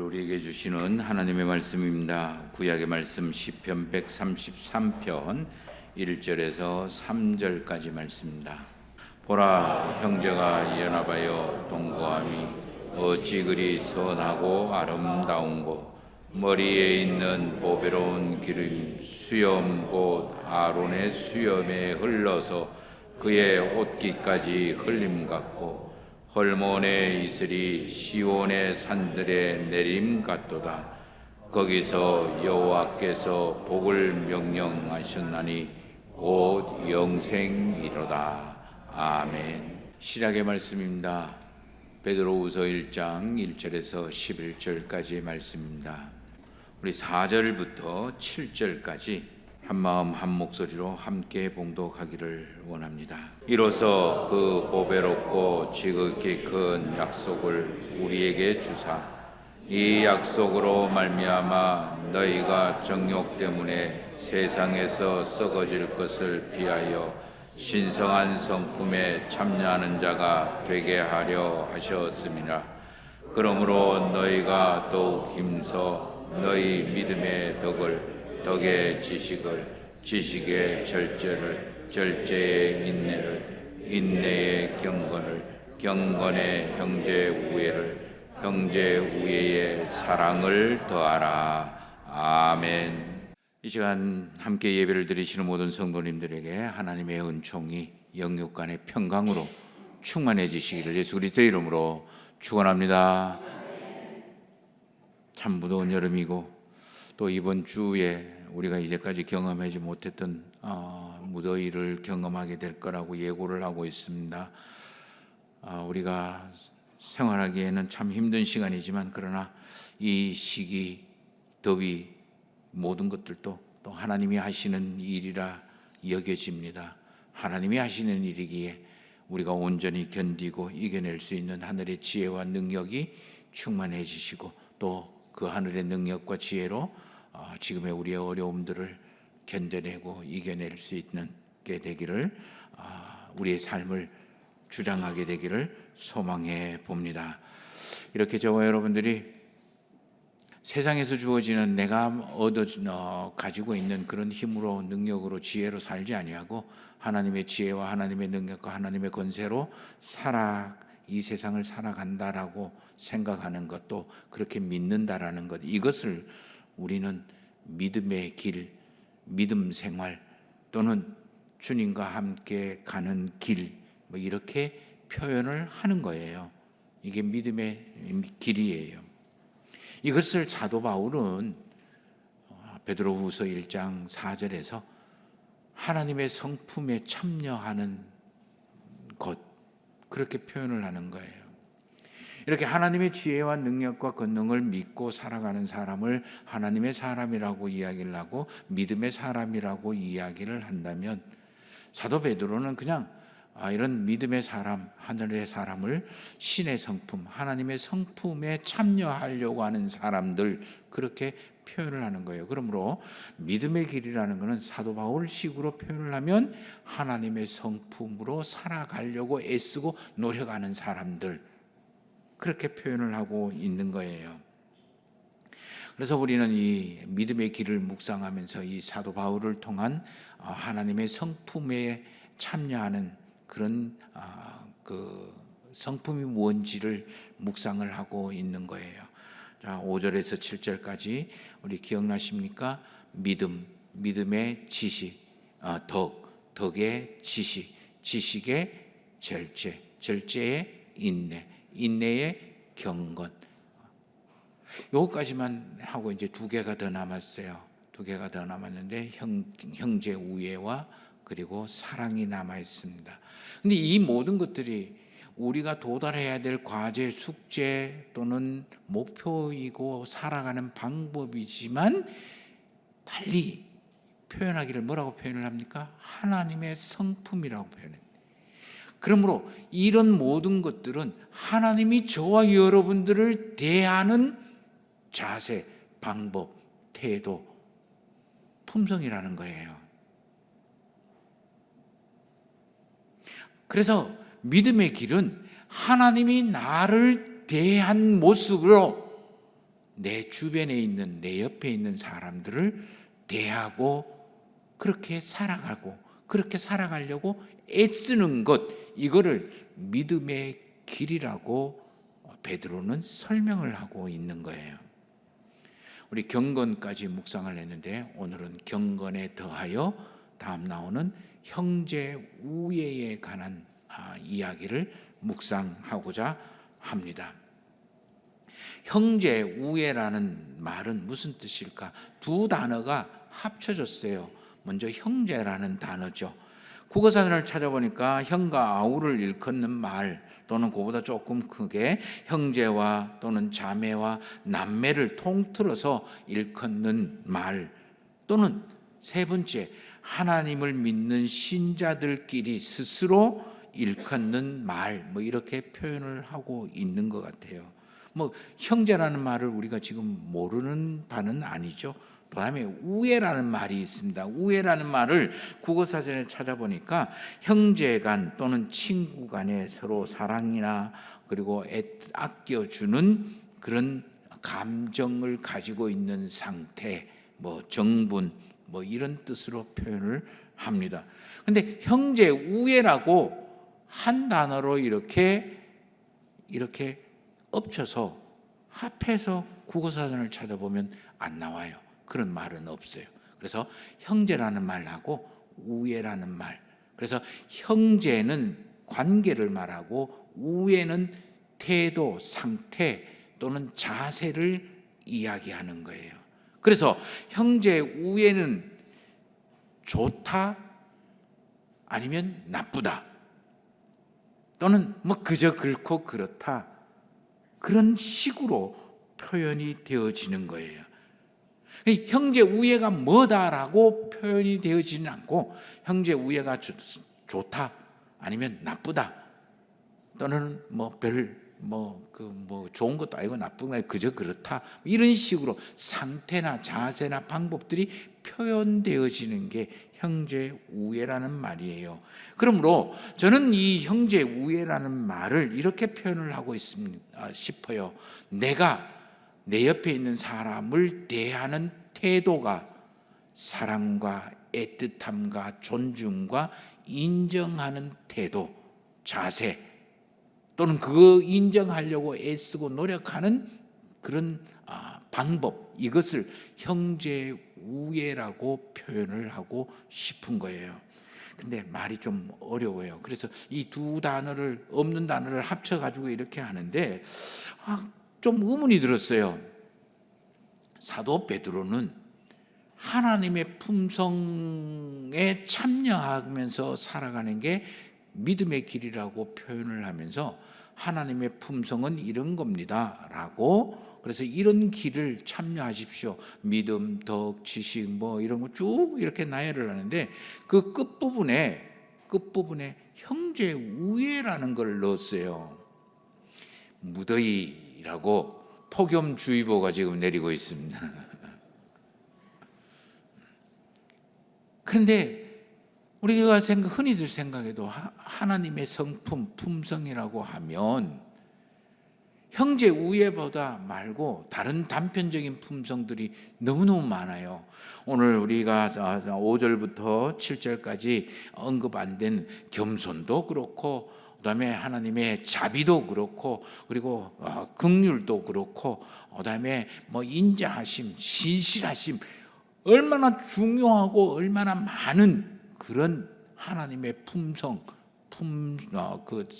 우리에게 주시는 하나님의 말씀입니다. 구약의 말씀 시편 133편 1절에서 3절까지 말씀입니다. 보라, 형제가 연합하여 동거함이 어찌 그리 선하고 아름다운고, 머리에 있는 보배로운 기름 수염 곧 아론의 수염에 흘러서 그의 옷깃까지 흘림 같고, 헐몬의 이슬이 시온의 산들에 내림 같도다. 거기서 여호와께서 복을 명령하셨나니 곧 영생이로다. 아멘. 시작의 말씀입니다. 베드로후서 1장 1절에서 11절까지의 말씀입니다. 우리 4절부터 7절까지 한마음 한목소리로 함께 봉독하기를 원합니다. 이로써 그 보배롭고 지극히 큰 약속을 우리에게 주사 이 약속으로 말미암아 너희가 정욕 때문에 세상에서 썩어질 것을 피하여 신성한 성품에 참여하는 자가 되게 하려 하셨음이라. 그러므로 너희가 더욱 힘써 너희 믿음의 덕을, 덕의 지식을, 지식의 절제를, 절제의 인내를, 인내의 경건을, 경건의 형제 우애를, 형제 우애의 사랑을 더하라. 아멘. 이 시간 함께 예배를 드리시는 모든 성도님들에게 하나님의 은총이 영육 간의 평강으로 충만해지시기를 예수 그리스도의 이름으로 축원합니다. 참 무더운 여름이고 또 이번 주에 우리가 이제까지 경험하지 못했던 무더위를 경험하게 될 거라고 예고를 하고 있습니다. 우리가 생활하기에는 참 힘든 시간이지만 그러나 이 시기, 더위, 모든 것들도 또 하나님이 하시는 일이라 여겨집니다. 하나님이 하시는 일이기에 우리가 온전히 견디고 이겨낼 수 있는 하늘의 지혜와 능력이 충만해지시고 또 그 하늘의 능력과 지혜로 지금의 우리의 어려움들을 견뎌내고 이겨낼 수 있는 게 되기를, 우리의 삶을 주장하게 되기를 소망해 봅니다. 이렇게 저와 여러분들이 세상에서 주어지는 내가 가지고 있는 그런 힘으로, 능력으로, 지혜로 살지 아니하고 하나님의 지혜와 하나님의 능력과 하나님의 권세로 이 세상을 살아간다라고 생각하는 것도, 그렇게 믿는다라는 것, 이것을 우리는 믿음의 길, 믿음 생활 또는 주님과 함께 가는 길, 이렇게 표현을 하는 거예요. 이게 믿음의 길이에요. 이것을 사도 바울은 베드로후서 1장 4절에서 하나님의 성품에 참여하는 것, 그렇게 표현을 하는 거예요. 이렇게 하나님의 지혜와 능력과 권능을 믿고 살아가는 사람을 하나님의 사람이라고 이야기를 하고 믿음의 사람이라고 이야기를 한다면, 사도 베드로는 그냥 이런 믿음의 사람, 하늘의 사람을 신의 성품, 하나님의 성품에 참여하려고 하는 사람들, 그렇게 표현을 하는 거예요. 그러므로 믿음의 길이라는 것은 사도 바울식으로 표현을 하면 하나님의 성품으로 살아가려고 애쓰고 노력하는 사람들, 그렇게 표현을 하고 있는 거예요. 그래서 우리는 이 믿음의 길을 묵상하면서 이 사도 바울을 통한 하나님의 성품에 참여하는 그런 그 성품이 뭔지를 묵상을 하고 있는 거예요. 자, 5절에서 7절까지 우리 기억나십니까? 믿음의 지식, 덕의 지식, 지식의 절제, 절제의 인내, 인내의 경건. 요거까지만 하고 이제 2개가 더 남았어요. 2개가 더 남았는데 형제 우애와 그리고 사랑이 남아 있습니다. 근데 이 모든 것들이 우리가 도달해야 될 과제, 숙제 또는 목표이고 살아가는 방법이지만, 달리 표현하기를 뭐라고 표현을 합니까? 하나님의 성품이라고 표현해요. 그러므로 이런 모든 것들은 하나님이 저와 여러분들을 대하는 자세, 방법, 태도, 품성이라는 거예요. 그래서 믿음의 길은 하나님이 나를 대한 모습으로 내 주변에 있는, 내 옆에 있는 사람들을 대하고 그렇게 살아가고 그렇게 살아가려고 애쓰는 것, 이거를 믿음의 길이라고 베드로는 설명을 하고 있는 거예요. 우리 경건까지 묵상을 했는데 오늘은 경건에 더하여 다음 나오는 형제 우애에 관한 이야기를 묵상하고자 합니다. 형제 우애라는 말은 무슨 뜻일까? 두 단어가 합쳐졌어요. 먼저 형제라는 단어죠. 국어사전을 찾아보니까 형과 아우를 일컫는 말, 또는 그보다 조금 크게 형제와 또는 자매와 남매를 통틀어서 일컫는 말, 또는 세 번째 하나님을 믿는 신자들끼리 스스로 일컫는 말, 이렇게 표현을 하고 있는 것 같아요. 형제라는 말을 우리가 지금 모르는 바는 아니죠. 그다음에 우애라는 말이 있습니다. 우애라는 말을 국어사전에 찾아보니까 형제간 또는 친구간에 서로 사랑이나 그리고 아껴주는 그런 감정을 가지고 있는 상태, 정분, 이런 뜻으로 표현을 합니다. 근데 형제 우애라고 한 단어로 이렇게 엎쳐서 합해서 국어사전을 찾아보면 안 나와요. 그런 말은 없어요. 그래서 형제라는 말하고 우애라는 말, 그래서 형제는 관계를 말하고 우애는 태도, 상태 또는 자세를 이야기하는 거예요. 그래서 형제 우애는 좋다 아니면 나쁘다, 또는 그저 그렇고 그렇다, 그런 식으로 표현이 되어지는 거예요. 형제 우애가 뭐다라고 표현이 되어지는 않고 형제 우애가 좋다 아니면 나쁘다, 또는 좋은 것도 아니고 나쁜 거 아니고 그저 그렇다, 이런 식으로 상태나 자세나 방법들이 표현되어지는 게 형제 우애라는 말이에요. 그러므로 저는 이 형제 우애라는 말을 이렇게 표현을 하고 싶어요. 내가 내 옆에 있는 사람을 대하는 태도가 사랑과 애틋함과 존중과 인정하는 태도, 자세, 또는 그거 인정하려고 애쓰고 노력하는 그런 방법, 이것을 형제 우애라고 표현을 하고 싶은 거예요. 근데 말이 좀 어려워요. 그래서 이 두 단어를, 없는 단어를 합쳐가지고 이렇게 하는데 좀 의문이 들었어요. 사도 베드로는 하나님의 품성에 참여하면서 살아가는 게 믿음의 길이라고 표현을 하면서 하나님의 품성은 이런 겁니다 라고, 그래서 이런 길을 참여하십시오, 믿음, 덕, 지식 이런 거 쭉 이렇게 나열을 하는데 그 끝부분에 형제 우애라는 걸 넣었어요. 무더위라고 폭염주의보가 지금 내리고 있습니다. 그런데 우리가 흔히들 생각해도 하나님의 성품, 품성이라고 하면 형제 우애보다 말고 다른 단편적인 품성들이 너무너무 많아요. 오늘 우리가 5절부터 7절까지 언급 안 된 겸손도 그렇고, 그다음에 하나님의 자비도 그렇고, 그리고 긍휼도 그렇고, 그다음에 인자하심, 신실하심, 얼마나 중요하고 얼마나 많은 그런 하나님의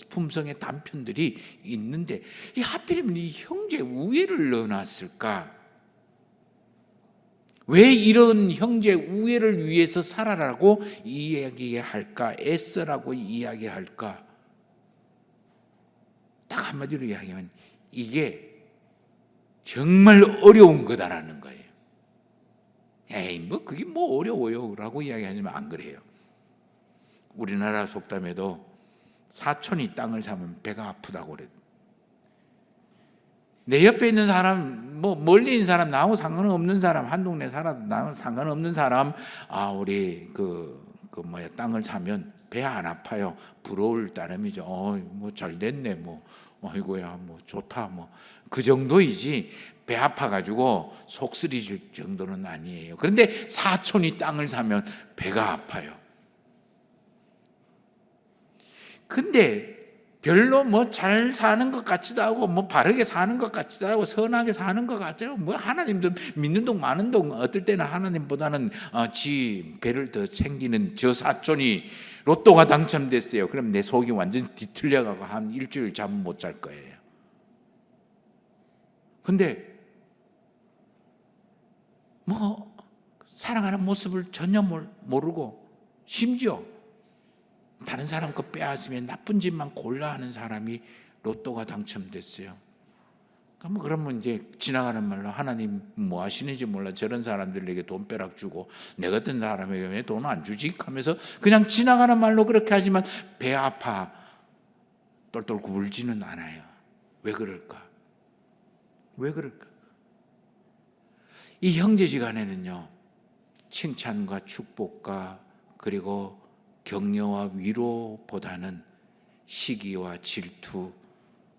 품성의 단편들이 있는데 하필이면 이 형제 우애를 넣어놨을까? 왜 이런 형제 우애를 위해서 살아라고 이야기할까? 애써라고 이야기할까? 딱 한마디로 이야기하면 이게 정말 어려운 거다라는 거예요. 에이, 그게 어려워요 라고 이야기하지만 안 그래요. 우리나라 속담에도 사촌이 땅을 사면 배가 아프다고 그래요. 내 옆에 있는 사람, 멀리 있는 사람, 나하고 상관없는 사람, 한 동네 살아도 나하고 상관없는 사람, 우리 땅을 사면 배 안 아파요. 부러울 따름이죠. 잘 됐네, 아이고야, 좋다, 그 정도이지. 배 아파가지고 속 쓰리질 정도는 아니에요. 그런데 사촌이 땅을 사면 배가 아파요. 근데 별로 뭐 잘 사는 것 같지도 않고 뭐 바르게 사는 것 같지도 않고 선하게 사는 것 같지도 않고 뭐 하나님도 믿는 동 마는 동 어떨 때는 하나님보다는 지 배를 더 챙기는 저 사촌이 로또가 당첨됐어요. 그럼 내 속이 완전 뒤틀려가고 한 일주일 잠 못 잘 거예요. 근데 뭐 살아가는 모습을 전혀 모르고 심지어 다른 사람 거 빼앗으면 나쁜 짓만 골라 하는 사람이 로또가 당첨됐어요. 그러면 이제 지나가는 말로 하나님 뭐 하시는지 몰라, 저런 사람들에게 돈 빼락 주고 내 같은 사람에게 왜 돈 안 주지? 하면서 그냥 지나가는 말로 그렇게 하지만 배 아파 똘똘 굴지는 않아요. 왜 그럴까? 왜 그럴까? 이 형제지간에는요, 칭찬과 축복과 그리고 격려와 위로보다는 시기와 질투,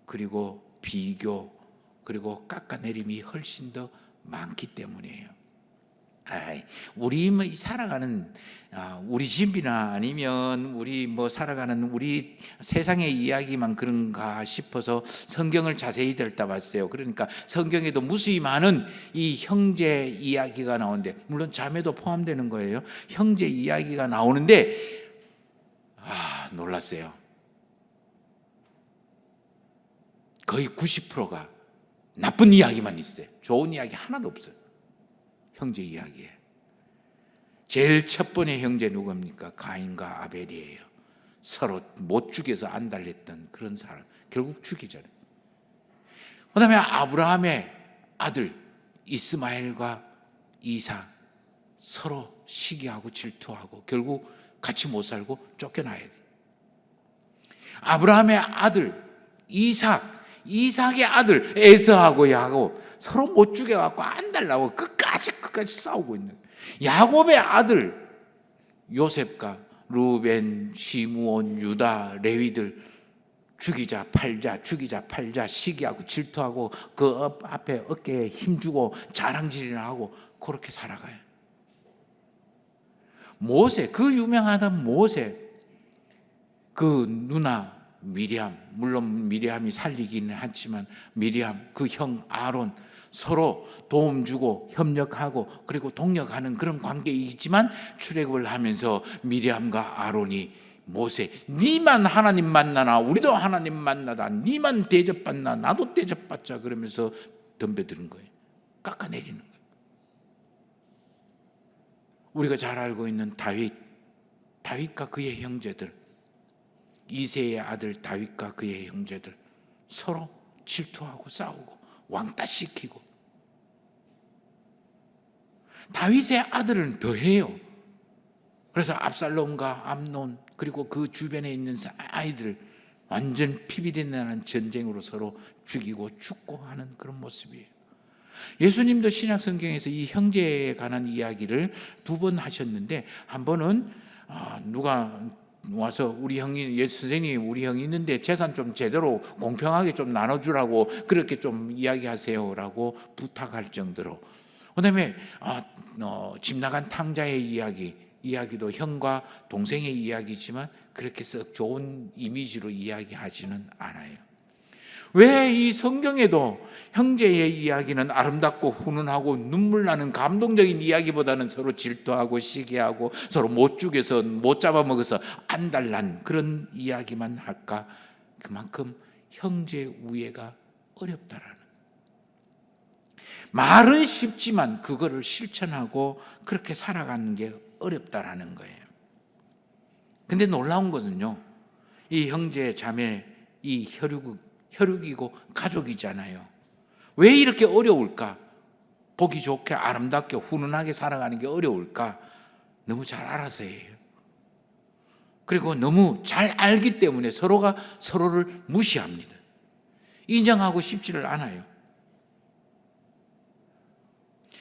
그리고 비교, 그리고 깎아내림이 훨씬 더 많기 때문이에요. 우리 뭐 살아가는 우리 집이나 아니면 우리 뭐 살아가는 우리 세상의 이야기만 그런가 싶어서 성경을 자세히 들여다봤어요. 그러니까 성경에도 무수히 많은 이 형제 이야기가 나오는데, 물론 자매도 포함되는 거예요. 형제 이야기가 나오는데 놀랐어요. 거의 90%가 나쁜 이야기만 있어요. 좋은 이야기 하나도 없어요. 형제 이야기에. 제일 첫 번째 형제 누굽니까? 가인과 아벨이에요. 서로 못 죽여서 안달냈던 그런 사람. 결국 죽이잖아요. 그 다음에 아브라함의 아들 이스마엘과 이삭, 서로 시기하고 질투하고 결국 같이 못 살고 쫓겨나야 돼요. 아브라함의 아들 이삭의 아들 에서하고 야곱, 서로 못 죽여갖고 안달나고 끝까지 싸우고 있는 거예요. 야곱의 아들 요셉과 루벤, 시므온, 유다, 레위들 죽이자 팔자 시기하고 질투하고 그 앞에 어깨에 힘주고 자랑질이나 하고 그렇게 살아가요. 모세, 그 유명하던 모세, 그 누나 미리암, 물론 미리암이 살리기는 했지만 미리암, 그 형 아론, 서로 도움 주고 협력하고 그리고 동력하는 그런 관계이지만 출애굽을 하면서 미리암과 아론이 모세, 니만 하나님 만나나 우리도 하나님 만나다, 니만 대접받나 나도 대접받자 그러면서 덤벼드는 거예요. 깎아내리는 거예요. 우리가 잘 알고 있는 다윗과 그의 형제들, 이새의 아들 다윗과 그의 형제들 서로 질투하고 싸우고 왕따시키고, 다윗의 아들은 더해요. 그래서 압살롬과 암논 그리고 그 주변에 있는 아이들 완전 피비린내나는 전쟁으로 서로 죽이고 죽고 하는 그런 모습이에요. 예수님도 신약 성경에서 이 형제에 관한 이야기를 2번 하셨는데, 한 번은 누가 와서 우리 형이, 예수 선생님 우리 형이 있는데 재산 좀 제대로 공평하게 좀 나눠주라고 그렇게 좀 이야기하세요라고 부탁할 정도로. 그다음에 집 나간 탕자의 이야기도 형과 동생의 이야기지만 그렇게 썩 좋은 이미지로 이야기하지는 않아요. 왜 이 성경에도 형제의 이야기는 아름답고 훈훈하고 눈물 나는 감동적인 이야기보다는 서로 질투하고 시기하고 서로 못 죽여서 못 잡아먹어서 안달난 그런 이야기만 할까? 그만큼 형제 우애가 어렵다라는, 말은 쉽지만 그거를 실천하고 그렇게 살아가는 게 어렵다라는 거예요. 근데 놀라운 것은요, 이 형제 자매, 이 혈육이고 가족이잖아요. 왜 이렇게 어려울까? 보기 좋게 아름답게 훈훈하게 살아가는 게 어려울까? 너무 잘 알아서예요. 그리고 너무 잘 알기 때문에 서로가 서로를 무시합니다. 인정하고 싶지를 않아요.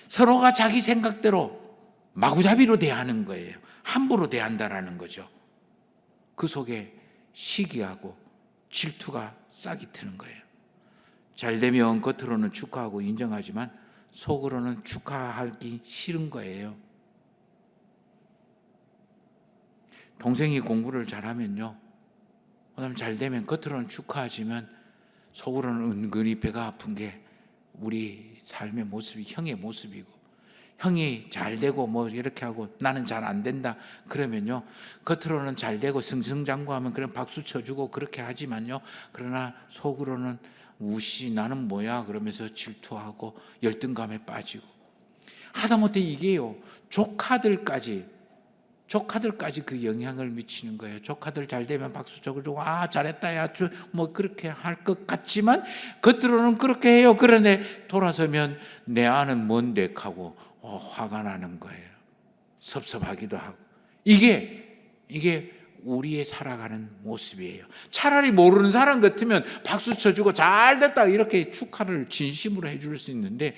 서로가 자기 생각대로 마구잡이로 대하는 거예요. 함부로 대한다라는 거죠. 그 속에 시기하고 질투가 싹이 트는 거예요. 잘 되면 겉으로는 축하하고 인정하지만 속으로는 축하하기 싫은 거예요. 동생이 공부를 잘하면요, 그다음 잘 되면 겉으로는 축하하지만 속으로는 은근히 배가 아픈 게 우리 삶의 모습이 형의 모습이고, 형이 잘 되고 뭐 이렇게 하고 나는 잘 안 된다 그러면요, 겉으로는 잘 되고 승승장구하면 그런 박수 쳐주고 그렇게 하지만요, 그러나 속으로는 우씨 나는 뭐야 그러면서 질투하고 열등감에 빠지고, 하다못해 이게요, 조카들까지 그 영향을 미치는 거예요. 조카들 잘 되면 박수 쳐주고 아 잘했다 야 뭐 그렇게 할 것 같지만 겉으로는 그렇게 해요. 그런데 돌아서면 내 안은 뭔데 하고 화가 나는 거예요. 섭섭하기도 하고. 이게 우리의 살아가는 모습이에요. 차라리 모르는 사람 같으면 박수 쳐주고 잘됐다 이렇게 축하를 진심으로 해줄 수 있는데,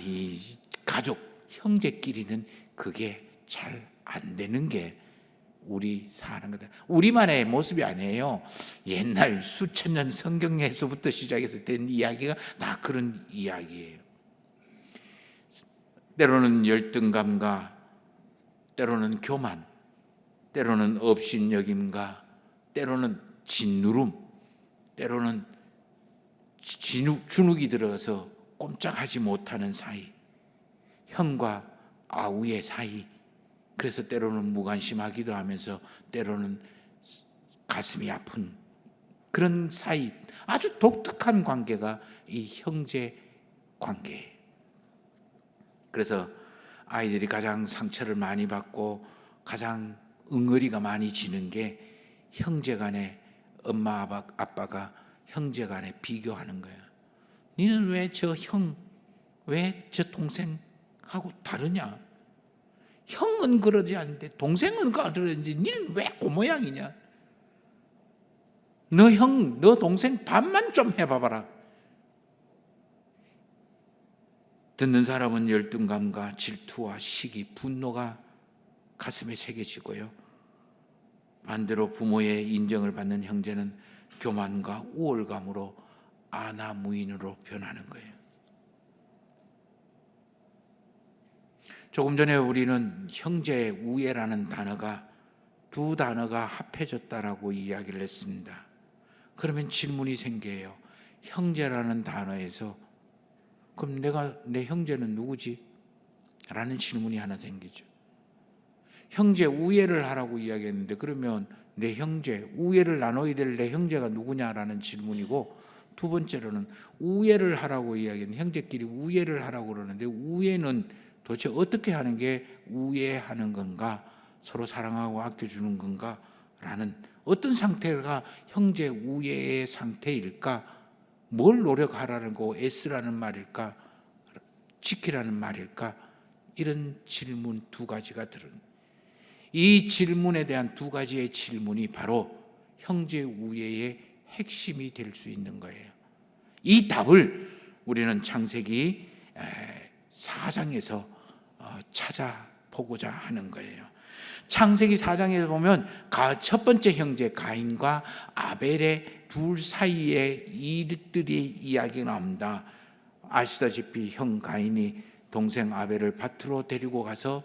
이 가족 형제끼리는 그게 잘 안 되는 게 우리 사는 거다. 우리만의 모습이 아니에요. 옛날 수천 년 성경에서부터 시작해서 된 이야기가 다 그런 이야기예요. 때로는 열등감과, 때로는 교만, 때로는 업신여김과, 때로는 짓누름, 때로는 주눅이 들어서 꼼짝하지 못하는 사이, 형과 아우의 사이, 그래서 때로는 무관심하기도 하면서 때로는 가슴이 아픈 그런 사이, 아주 독특한 관계가 이 형제 관계예요. 그래서 아이들이 가장 상처를 많이 받고 가장 응어리가 많이 지는 게 형제 간에, 엄마 아빠가 형제 간에 비교하는 거예요. 니는 왜 저 형, 왜 저 동생하고 다르냐? 형은 그러지 않는데 동생은 그러는지 니는 왜 그 모양이냐? 너 형, 너 동생 반만 좀 해봐봐라. 듣는 사람은 열등감과 질투와 시기, 분노가 가슴에 새겨지고요, 반대로 부모의 인정을 받는 형제는 교만과 우월감으로 아나무인으로 변하는 거예요. 조금 전에 우리는 형제 우애라는 단어가, 두 단어가 합해졌다라고 이야기를 했습니다. 그러면 질문이 생겨요. 형제라는 단어에서 그럼 내 형제는 누구지? 라는 질문이 하나 생기죠. 형제 우애를 하라고 이야기했는데 그러면 내 형제, 우애를 나눠야 될 내 형제가 누구냐라는 질문이고, 두 번째로는 우애를 하라고 이야기했는데 형제끼리 우애를 하라고 그러는데 우애는 도대체 어떻게 하는 게 우애하는 건가? 서로 사랑하고 아껴주는 건가? 라는 어떤 상태가 형제 우애의 상태일까? 뭘 노력하라는 거, 애쓰라는 말일까? 지키라는 말일까? 이런 질문 두 가지가 들은, 이 질문에 대한 두 가지의 질문이 바로 형제 우애의 핵심이 될 수 있는 거예요. 이 답을 우리는 창세기 4장에서 찾아보고자 하는 거예요. 창세기 4장에 보면 첫 번째 형제 가인과 아벨의 둘 사이의 일들이 이야기가 나옵니다. 아시다시피 형 가인이 동생 아벨을 밭으로 데리고 가서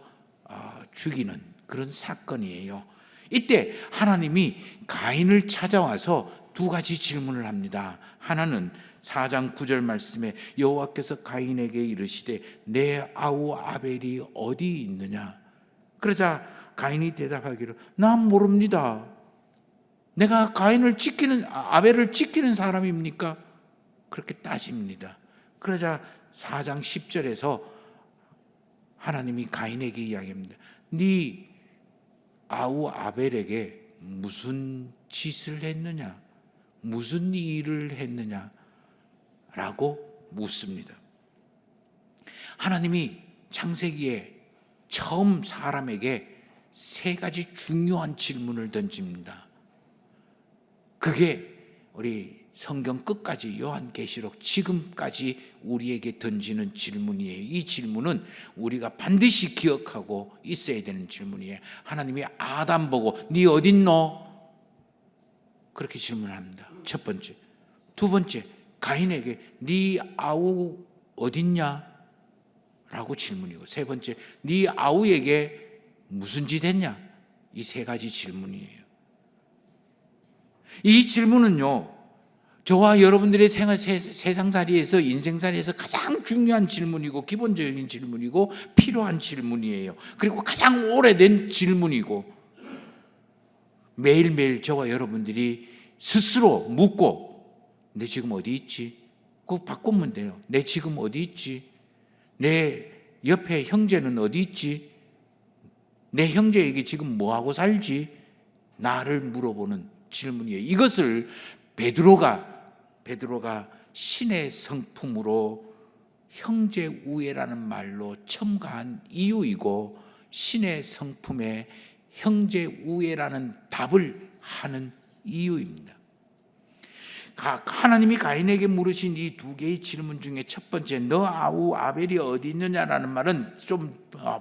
죽이는 그런 사건이에요. 이때 하나님이 가인을 찾아와서 두 가지 질문을 합니다. 하나는 4장 9절 말씀에 여호와께서 가인에게 이르시되 내 아우 아벨이 어디 있느냐? 그러자 가인이 대답하기를 난 모릅니다. 내가 아벨을 지키는 사람입니까? 그렇게 따집니다. 그러자 4장 10절에서 하나님이 가인에게 이야기합니다. 네 아우 아벨에게 무슨 짓을 했느냐? 무슨 일을 했느냐? 라고 묻습니다. 하나님이 창세기에 처음 사람에게 세 가지 중요한 질문을 던집니다. 그게 우리 성경 끝까지 요한계시록 지금까지 우리에게 던지는 질문이에요. 이 질문은 우리가 반드시 기억하고 있어야 되는 질문이에요. 하나님이 아담 보고 네 어딨노? 그렇게 질문합니다. 첫 번째. 두 번째, 가인에게 네 아우 어딨냐? 라고 질문이고, 세 번째, 네 아우에게 무슨 짓 했냐? 이 세 가지 질문이에요. 이 질문은요, 저와 여러분들의 세상살이에서, 인생살이에서 가장 중요한 질문이고 기본적인 질문이고 필요한 질문이에요. 그리고 가장 오래된 질문이고, 매일매일 저와 여러분들이 스스로 묻고, 내 지금 어디 있지? 그거 바꾸면 돼요. 내 지금 어디 있지? 내 옆에 형제는 어디 있지? 내 형제에게 지금 뭐하고 살지? 나를 물어보는 질문이에요. 이것을 베드로가 신의 성품으로 형제우애라는 말로 첨가한 이유이고, 신의 성품에 형제우애라는 답을 하는 이유입니다. 하나님이 가인에게 물으신 이 두 개의 질문 중에 첫 번째, 너 아우 아벨이 어디 있느냐라는 말은 좀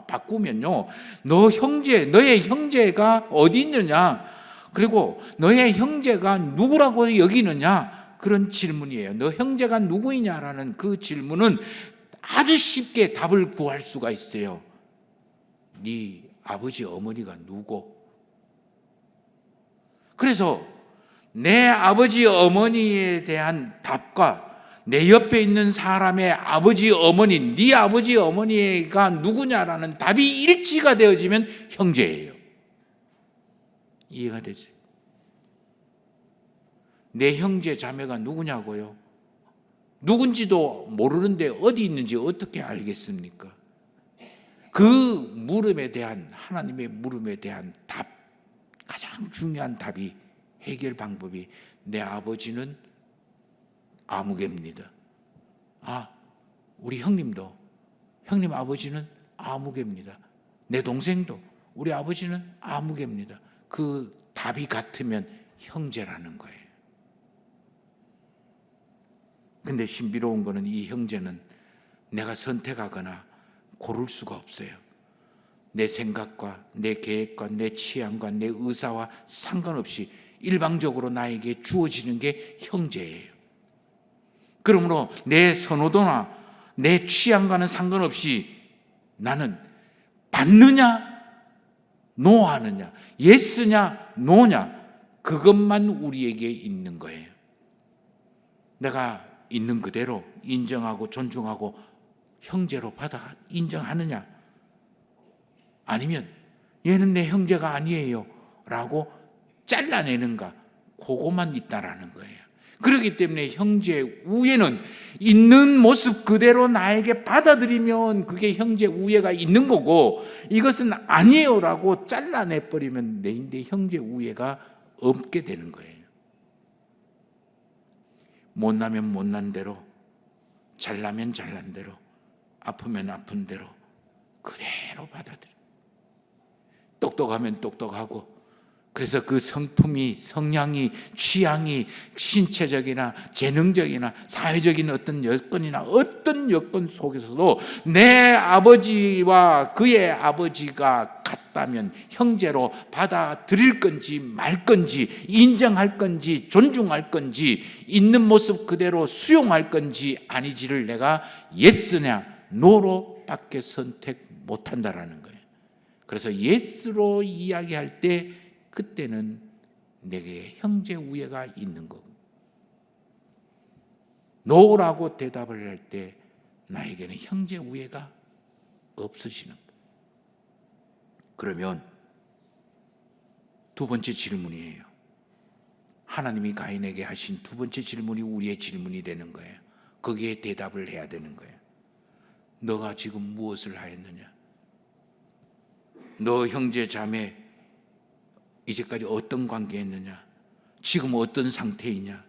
바꾸면요, 너의 형제가 어디 있느냐, 그리고 너의 형제가 누구라고 여기느냐, 그런 질문이에요. 너 형제가 누구이냐라는 그 질문은 아주 쉽게 답을 구할 수가 있어요. 네 아버지 어머니가 누구? 그래서 내 아버지 어머니에 대한 답과 내 옆에 있는 사람의 아버지 어머니, 네 아버지 어머니가 누구냐라는 답이 일치가 되어지면 형제예요. 이해가 되죠? 내 형제 자매가 누구냐고요? 누군지도 모르는데 어디 있는지 어떻게 알겠습니까? 그 물음에 대한, 하나님의 물음에 대한 답, 가장 중요한 답이, 해결 방법이, 내 아버지는 아무개입니다. 우리 형님도, 형님 아버지는 아무개입니다. 내 동생도, 우리 아버지는 아무개입니다. 그 답이 같으면 형제라는 거예요. 근데 신비로운 거는, 이 형제는 내가 선택하거나 고를 수가 없어요. 내 생각과 내 계획과 내 취향과 내 의사와 상관없이 일방적으로 나에게 주어지는 게 형제예요. 그러므로 내 선호도나 내 취향과는 상관없이 나는 받느냐 노하느냐, 예스냐 노냐, 그것만 우리에게 있는 거예요. 내가 있는 그대로 인정하고 존중하고 형제로 받아 인정하느냐, 아니면 얘는 내 형제가 아니에요 라고 잘라내는가, 그것만 있다라는 거예요. 그렇기 때문에 형제 우애는 있는 모습 그대로 나에게 받아들이면 그게 형제 우애가 있는 거고, 이것은 아니에요라고 잘라내버리면 내 형제 우애가 없게 되는 거예요. 못나면 못난 대로, 잘나면 잘난 대로, 아프면 아픈 대로 그대로 받아들여. 똑똑하면 똑똑하고, 그래서 그 성품이, 성향이, 취향이 신체적이나 재능적이나 사회적인 어떤 여건 속에서도 내 아버지와 그의 아버지가 같다면 형제로 받아들일 건지 말 건지, 인정할 건지 존중할 건지, 있는 모습 그대로 수용할 건지 아니지를 내가 예스냐 노로 밖에 선택 못한다라는 거예요. 그래서 예스로 이야기할 때 그때는 내게 형제 우애가 있는 거고, 노라고 대답을 할 때 나에게는 형제 우애가 없으시는 거예요. 그러면 두 번째 질문이에요. 하나님이 가인에게 하신 두 번째 질문이 우리의 질문이 되는 거예요. 거기에 대답을 해야 되는 거예요. 너가 지금 무엇을 하였느냐? 너 형제 자매 이제까지 어떤 관계였느냐? 지금 어떤 상태이냐?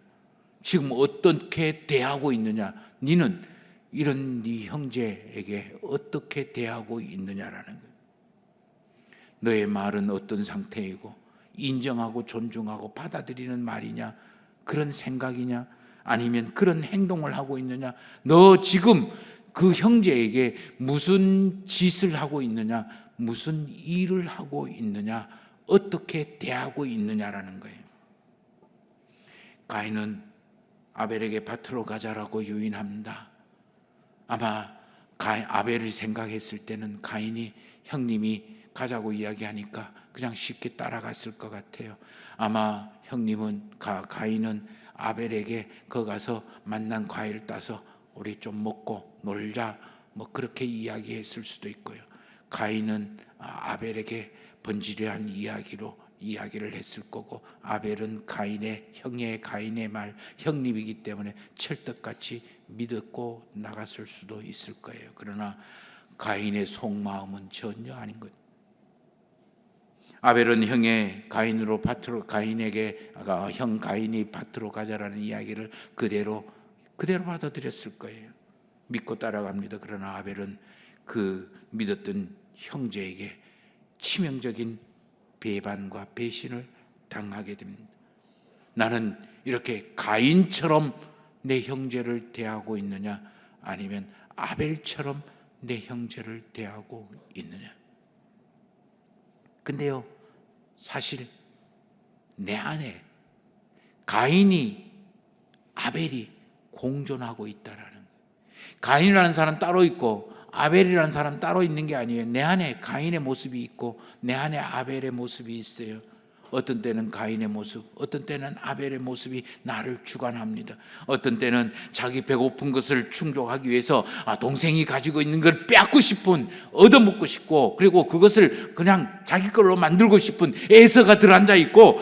지금 어떻게 대하고 있느냐? 너는 이런 네 형제에게 어떻게 대하고 있느냐라는 거예요. 너의 말은 어떤 상태이고, 인정하고 존중하고 받아들이는 말이냐, 그런 생각이냐, 아니면 그런 행동을 하고 있느냐? 너 지금 그 형제에게 무슨 짓을 하고 있느냐, 무슨 일을 하고 있느냐, 어떻게 대하고 있느냐라는 거예요. 가인은 아벨에게 밭으로 가자라고 유인합니다. 아마 아벨을 생각했을 때는 가인이 형님이 가자고 이야기하니까 그냥 쉽게 따라갔을 것 같아요. 아마 형님은 가인은 아벨에게 거 가서 만난 과일 따서 우리 좀 먹고 놀자 뭐 그렇게 이야기했을 수도 있고요. 가인은 아벨에게 번지르한 이야기를 했을 거고, 아벨은 가인의 말 형님이기 때문에 철떡같이 믿었고 나갔을 수도 있을 거예요. 그러나 가인의 속마음은 전혀 아닌 거예요. 아벨은 가인에게 형 가인이 밭으로 가자라는 이야기를 그대로 받아들였을 거예요. 믿고 따라갑니다. 그러나 아벨은 그 믿었던 형제에게 치명적인 배반과 배신을 당하게 됩니다. 나는 이렇게 가인처럼 내 형제를 대하고 있느냐, 아니면 아벨처럼 내 형제를 대하고 있느냐. 근데요, 사실 내 안에 가인이 아벨이 공존하고 있다라는 거예요. 가인이라는 사람 따로 있고 아벨이라는 사람 따로 있는 게 아니에요. 내 안에 가인의 모습이 있고 내 안에 아벨의 모습이 있어요. 어떤 때는 가인의 모습, 어떤 때는 아벨의 모습이 나를 주관합니다. 어떤 때는 자기 배고픈 것을 충족하기 위해서 동생이 가지고 있는 걸 빼앗고 싶은, 얻어먹고 싶고, 그리고 그것을 그냥 자기 걸로 만들고 싶은 에서가 들어앉아 있고,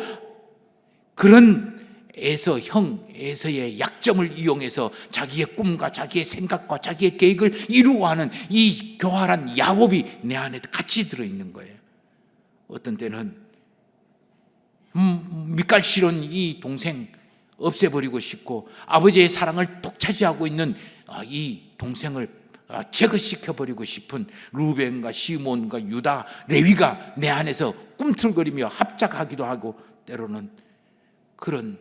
그런 에서의 약점을 이용해서 자기의 꿈과 자기의 생각과 자기의 계획을 이루고 하는 이 교활한 야곱이 내 안에 같이 들어있는 거예요. 어떤 때는 밑갈실은 이 동생 없애버리고 싶고, 아버지의 사랑을 독차지하고 있는 이 동생을 제거시켜버리고 싶은 루벤과 시몬과 유다, 레위가 내 안에서 꿈틀거리며 합작하기도 하고, 때로는 그런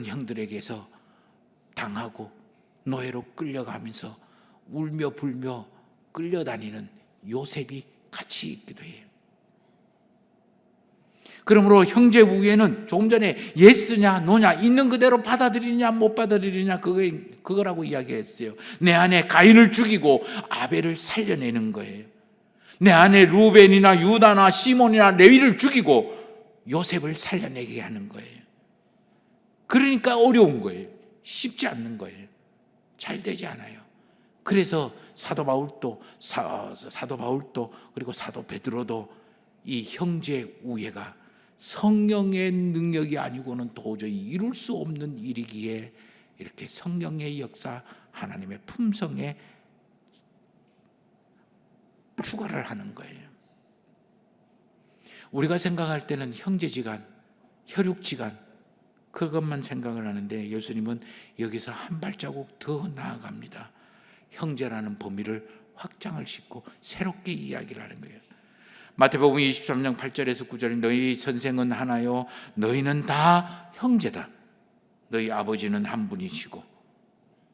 형들에게서 당하고 노예로 끌려가면서 울며 불며 끌려다니는 요셉이 같이 있기도 해요. 그러므로 형제 우애는 조금 전에 예스냐 노냐, 있는 그대로 받아들이냐 못 받아들이냐 그거라고 이야기했어요. 내 안에 가인을 죽이고 아벨을 살려내는 거예요. 내 안에 루벤이나 유다나 시몬이나 레위를 죽이고 요셉을 살려내게 하는 거예요. 그러니까 어려운 거예요. 쉽지 않는 거예요. 잘 되지 않아요. 그래서 사도 바울도 그리고 사도 베드로도 이 형제 우애가 성령의 능력이 아니고는 도저히 이룰 수 없는 일이기에 이렇게 성령의 역사, 하나님의 품성에 추가를 하는 거예요. 우리가 생각할 때는 형제지간, 혈육지간 그것만 생각을 하는데, 예수님은 여기서 한 발자국 더 나아갑니다. 형제라는 범위를 확장을 싣고 새롭게 이야기를 하는 거예요. 마태복음 23장 8절에서 9절, 너희 선생은 하나요, 너희는 다 형제다. 너희 아버지는 한 분이시고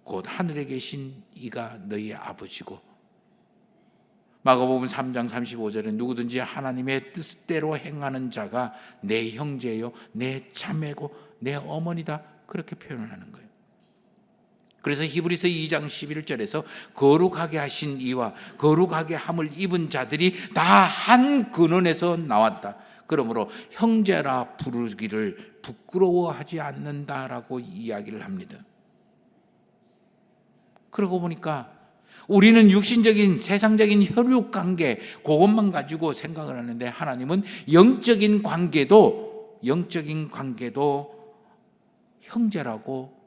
곧 하늘에 계신 이가 너희 아버지고. 마가복음 3장 35절에 누구든지 하나님의 뜻대로 행하는 자가 내 형제요, 내 자매고 내 어머니다, 그렇게 표현을 하는 거예요. 그래서 히브리서 2장 11절에서 거룩하게 하신 이와 거룩하게 함을 입은 자들이 다 한 근원에서 나왔다. 그러므로 형제라 부르기를 부끄러워하지 않는다라고 이야기를 합니다. 그러고 보니까 우리는 육신적인 세상적인 혈육관계 그것만 가지고 생각을 하는데, 하나님은 영적인 관계도 형제라고,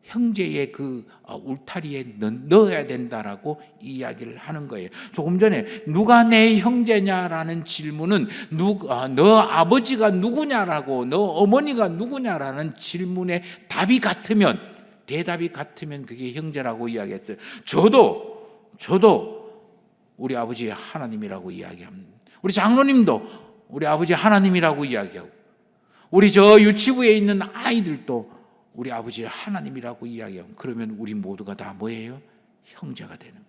형제의 그 울타리에 넣어야 된다라고 이야기를 하는 거예요. 조금 전에 누가 내 형제냐라는 질문은 너 아버지가 누구냐라고, 너 어머니가 누구냐라는 질문의 대답이 같으면 그게 형제라고 이야기했어요. 저도 우리 아버지 하나님이라고 이야기합니다. 우리 장로님도 우리 아버지 하나님이라고 이야기하고, 우리 저 유치부에 있는 아이들도 우리 아버지 하나님이라고 이야기하고, 그러면 우리 모두가 다 뭐예요? 형제가 되는,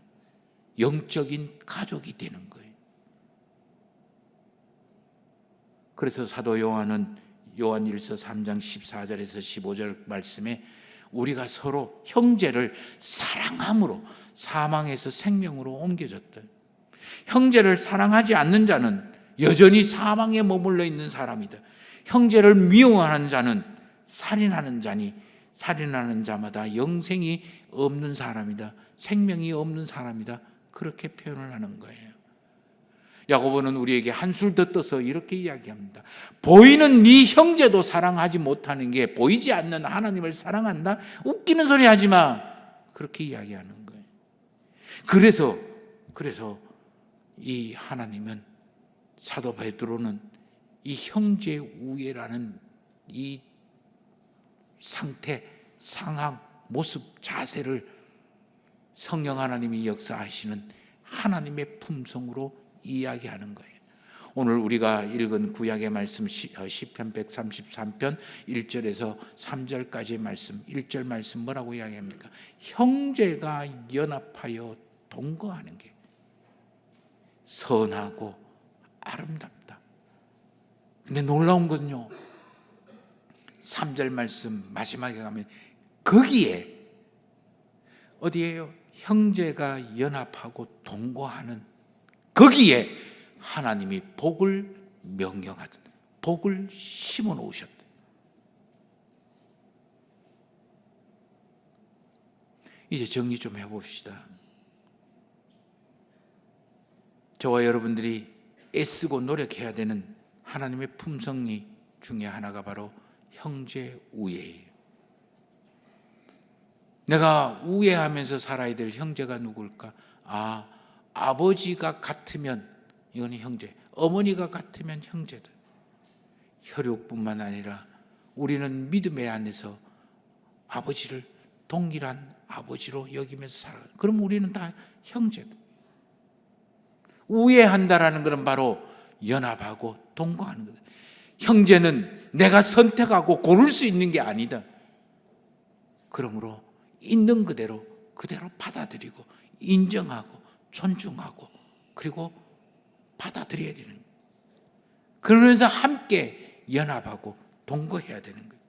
영적인 가족이 되는 거예요. 그래서 사도 요한은 요한일서 3장 14절에서 15절 말씀에 우리가 서로 형제를 사랑함으로 사망에서 생명으로 옮겨졌다. 형제를 사랑하지 않는 자는 여전히 사망에 머물러 있는 사람이다. 형제를 미워하는 자는 살인하는 자니 살인하는 자마다 영생이 없는 사람이다. 생명이 없는 사람이다. 그렇게 표현을 하는 거예요. 야고보는 우리에게 한술 더 떠서 이렇게 이야기합니다. 보이는 네 형제도 사랑하지 못하는 게 보이지 않는 하나님을 사랑한다? 웃기는 소리 하지 마. 그렇게 이야기하는 거예요. 그래서 이 하나님은, 사도 베드로는 이 형제 우애라는 이 상태, 상황, 모습, 자세를 성령 하나님이 역사하시는 하나님의 품성으로 이야기하는 거예요. 오늘 우리가 읽은 구약의 말씀 시편 133편 1절에서 3절까지의 말씀, 1절 말씀 뭐라고 이야기합니까? 형제가 연합하여 동거하는 게 선하고 아름답다. 근데 놀라운 건요, 3절 말씀 마지막에 가면 거기에 어디에요? 형제가 연합하고 동거하는 거기에 하나님이 복을 명령하던, 복을 심어 놓으셨다. 이제 정리 좀 해봅시다. 저와 여러분들이 애쓰고 노력해야 되는 하나님의 품성리 중에 하나가 바로 형제 우애예요. 내가 우애하면서 살아야 될 형제가 누굴까? 아버지가 같으면 이거는 형제, 어머니가 같으면 형제다. 혈육뿐만 아니라 우리는 믿음의 안에서 아버지를 동일한 아버지로 여기면서 살아. 그럼 우리는 다 형제다. 우애한다라는 것은 바로 연합하고 동거하는 거다. 형제는 내가 선택하고 고를 수 있는 게 아니다. 그러므로 있는 그대로 받아들이고 인정하고 존중하고 그리고 받아들여야 되는 거예요. 그러면서 함께 연합하고 동거해야 되는 거예요.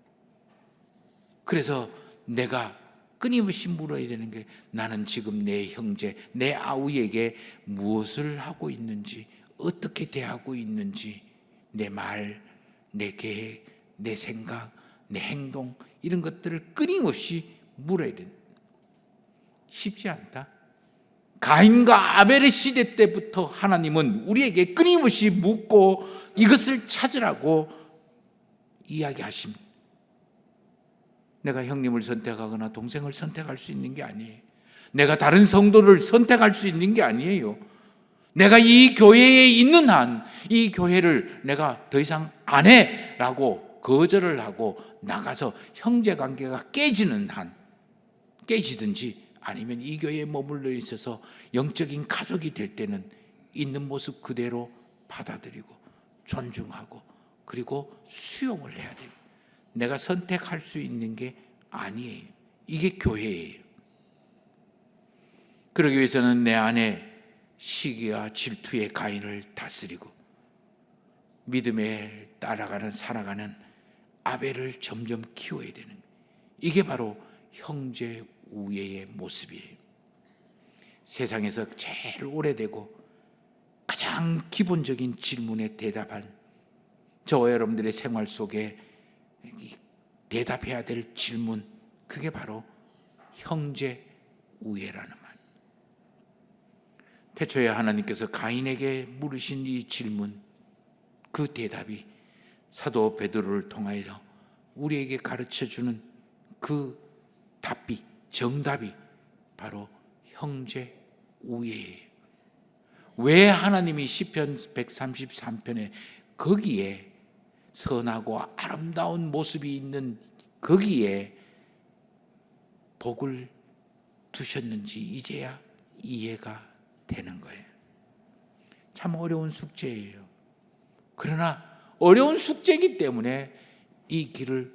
그래서 내가 끊임없이 물어야 되는 게, 나는 지금 내 형제, 내 아우에게 무엇을 하고 있는지, 어떻게 대하고 있는지, 내 말, 내 계획, 내 생각, 내 행동, 이런 것들을 끊임없이 물어야 되는 거예요. 쉽지 않다. 가인과 아벨의 시대 때부터 하나님은 우리에게 끊임없이 묻고 이것을 찾으라고 이야기하십니다. 내가 형님을 선택하거나 동생을 선택할 수 있는 게 아니에요. 내가 다른 성도를 선택할 수 있는 게 아니에요. 내가 이 교회에 있는 한 이 교회를 내가 더 이상 안 해라고 거절을 하고 나가서 형제관계가 깨지는 한, 깨지든지 아니면 이 교회에 머물러 있어서 영적인 가족이 될 때는 있는 모습 그대로 받아들이고 존중하고 그리고 수용을 해야 돼요. 내가 선택할 수 있는 게 아니에요. 이게 교회예요. 그러기 위해서는 내 안에 시기와 질투의 가인을 다스리고 믿음에 따라가는, 살아가는 아벨을 점점 키워야 되는 거예요. 이게 바로 형제 우애의 모습이에요. 세상에서 제일 오래되고 가장 기본적인 질문에 대답한, 저와 여러분들의 생활 속에 대답해야 될 질문, 그게 바로 형제 우애라는 말. 태초에 하나님께서 가인에게 물으신 이 질문, 그 대답이 사도 베드로를 통하여 우리에게 가르쳐주는 그 답이, 정답이 바로 형제 우애예요. 왜 하나님이 시편 133편에 거기에 선하고 아름다운 모습이 있는 거기에 복을 두셨는지 이제야 이해가 되는 거예요. 참 어려운 숙제예요. 그러나 어려운 숙제이기 때문에 이 길을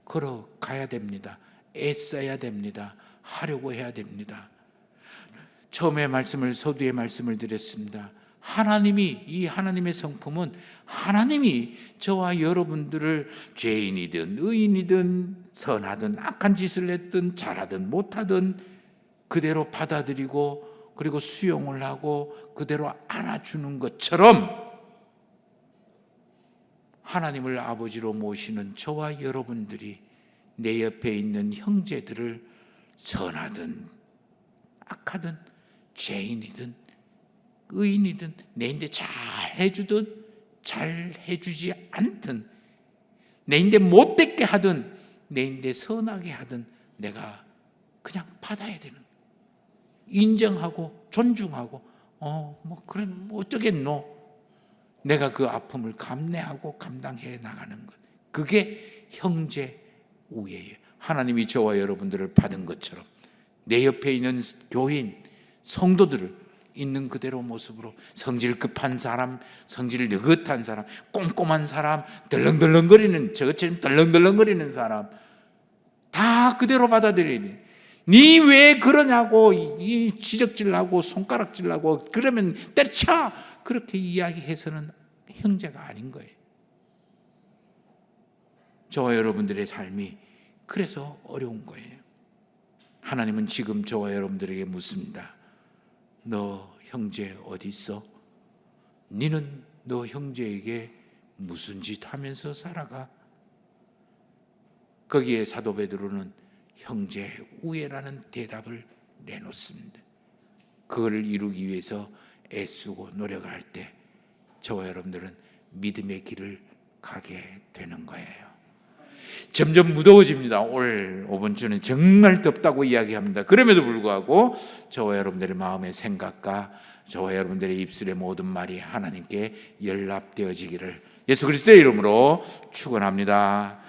걸어가야 됩니다. 애써야 됩니다. 하려고 해야 됩니다. 처음에 말씀을, 서두에 말씀을 드렸습니다. 이 하나님의 성품은 하나님이 저와 여러분들을 죄인이든 의인이든 선하든 악한 짓을 했든 잘하든 못하든 그대로 받아들이고 그리고 수용을 하고 그대로 안아주는 것처럼 하나님을 아버지로 모시는 저와 여러분들이 내 옆에 있는 형제들을 선하든 악하든 죄인이든 의인이든 내인데 잘 해주든 잘 해주지 않든 내인데 못되게 하든 내인데 선하게 하든 내가 그냥 받아야 되는, 인정하고 존중하고 그래 뭐 어쩌겠노, 내가 그 아픔을 감내하고 감당해 나가는 것, 그게 형제 우애예요. 하나님이 저와 여러분들을 받은 것처럼 내 옆에 있는 교인 성도들을 있는 그대로 모습으로 성질 급한 사람, 성질 느긋한 사람, 꼼꼼한 사람, 덜렁덜렁거리는 저것처럼 덜렁덜렁거리는 사람 다 그대로 받아들여야 돼. 니 왜 그러냐고 이 지적질하고 손가락질하고 그러면 때려쳐 그렇게 이야기해서는 형제가 아닌 거예요. 저와 여러분들의 삶이 그래서 어려운 거예요. 하나님은 지금 저와 여러분들에게 묻습니다. 너 형제 어디 있어? 니는 너 형제에게 무슨 짓 하면서 살아가? 거기에 사도 베드로는 형제 우애라는 대답을 내놓습니다. 그거를 이루기 위해서 애쓰고 노력을 할 때 저와 여러분들은 믿음의 길을 가게 되는 거예요. 점점 무더워집니다. 올 이번 주는 정말 덥다고 이야기합니다. 그럼에도 불구하고 저와 여러분들의 마음의 생각과 저와 여러분들의 입술의 모든 말이 하나님께 연락되어지기를 예수 그리스도의 이름으로 축원합니다.